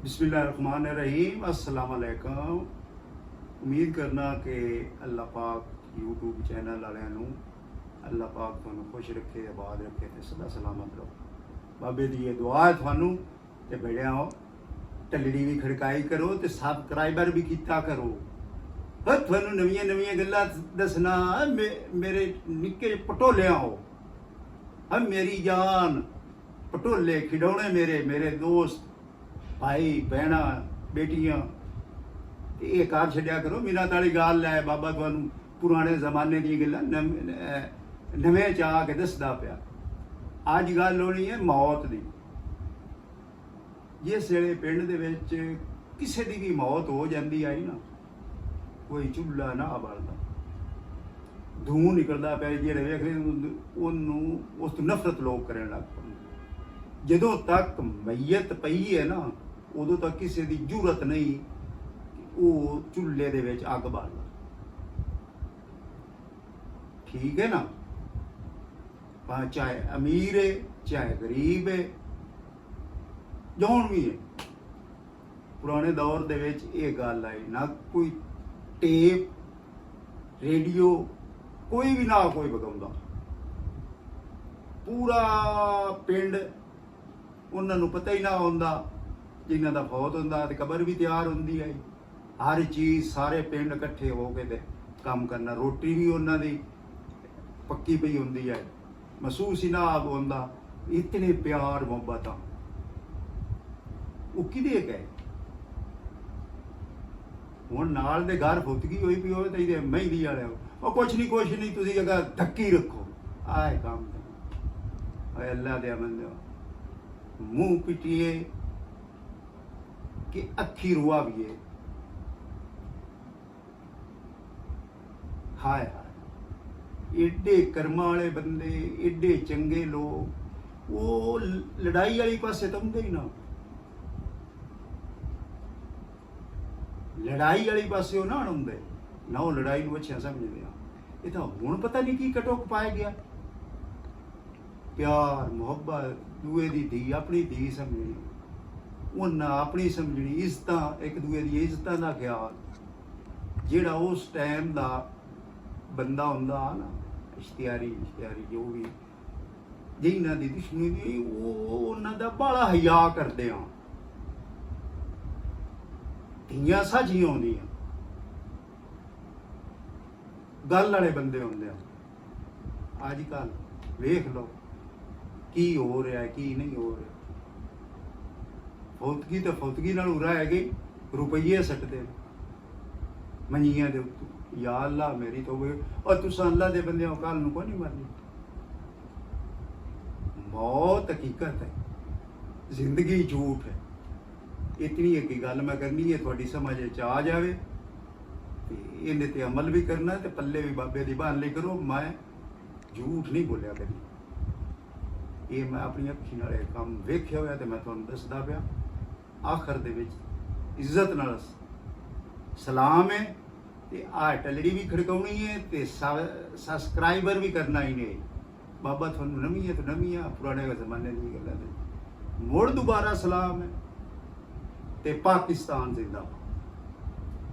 बिस्मिल्लाहिर्रहमानिर्रहीम अस्सलाम वालेकुम। उम्मीद करना कि अल्लाह पाक यूट्यूब चैनल वालियां नूं अल्लाह पाक तुहानूं खुश रखे, आबाद रखे ते सदा सलामत रहो। बाबे दी ये दुआ है तुहानूं ते बेड़ियां टल्लड़ी भी खड़काई करो ते सबसक्राइबर भी कीता करो। तुहानूं नवीं नवीं गल्लां दसना मेरे निक्के पटोलियां हो, मेरी जान पटोले खिडौने मेरे दोस्त भाई भैणा बेटियां ये कर छड्या करो। मिन्नत वाली गल है, बाबा तुहानूं पुराने जमाने दी गल्लां नवें च आ के दसदा पिया। अज गल होनी है मौत दी। जिस वेले पिंड दे विच किसे दी भी मौत हो जांदी आई ना, कोई चुल्हा ना बलदा, धूं निकलदा पिया, जेहड़े वेखदे ओनूं उस तो नफरत लोग करन लग पैंदे। जदों तक मैयत पई है ना, उदों तक किसी की जरूरत नहीं कि वो चूल्हे दे विच अग बाले। ठीक है ना, चाहे अमीर है चाहे गरीब है, जौन भी है। पुराने दौर दे विच ये गल आई ना, कोई टेप रेडियो कोई भी ना कोई बगाउंदा। पूरा पिंड उन्हां नूं पता ही ना हुंदा, जिन्हां दा फौत हुंदा ते कबर भी तैयार हुंदी है। हर चीज़ सारे पिंड इकट्ठे हो के ते काम करना, रोटी भी उन्हां दी पक्की पई हुंदी है, महसूस ही ना हुंदा। इतने प्यार मुहब्बत वो किदे गए। हुण नाल दे घर फुतगी होई पई होवे ते मेहंदी वाले वो कुछ नहीं तुसीं अगर धक्की रखो आए काम अल्लाह दे बंदे मुंह पिटिए कि अखी रुआविए। हाय हाय, एडे कर्मा वाले बंदे, एडे चंगे लोग, वो लड़ाई वाली पासे तुमदे ही ना। लड़ाई वाली पासे ना आउंदे ना, वो लड़ाई नूं अच्छा समझदे आ। ये तो हुण पता नहीं की कटोक पाया गया। प्यार मुहब्बत, दूए दी धी अपनी धी समझनी, उन्हां अपनी समझनी, इज्जत एक दूए दी इज्जतां दा ख्याल। जेड़ा उस टाइम दा बंदा हुंदा ना, इश्तियारी जो भी जिन्हां दी दुश्मनी दी, वो उन्हां दा बड़ा हया करदे आ। धीआं सच ही आउंदियां, गल वाले बंदे हुंदे आ। अजकल वेख लो की हो रहा है की नहीं हो रहा। फौतगी तो फौतगी नाल रह गई, रुपये सटदे मंजियां दे उत्ते। या अल्लाह मेरी तो और तुसां अल्लाह दे बंदे कल नूं कोई नहीं मरनी। मौत हकीकत है, जिंदगी झूठ है। इतनी एक गल मैं करनी है, थोड़ी समझ आ जाए इन्हें ते अमल भी करना ते पल्ले भी बाबे दी बान ली करो। मैं झूठ नहीं बोलिया कभी, ये मैं अपनी अखी नाल काम वेख्या होया ते मैं तुहानूं दसदा पिया। आखिर दे विच इज्जत नाल सलाम है ते आ टल्लड़ी भी खड़काउणी है ते सबसक्राइबर भी करना ही नहीं। बाबा तुहानूं नवीं है तो नवीं आ, पुराने जमाने दी गल्लां मुड़ दोबारा सलाम है ते पाकिस्तान जिंदाबाद।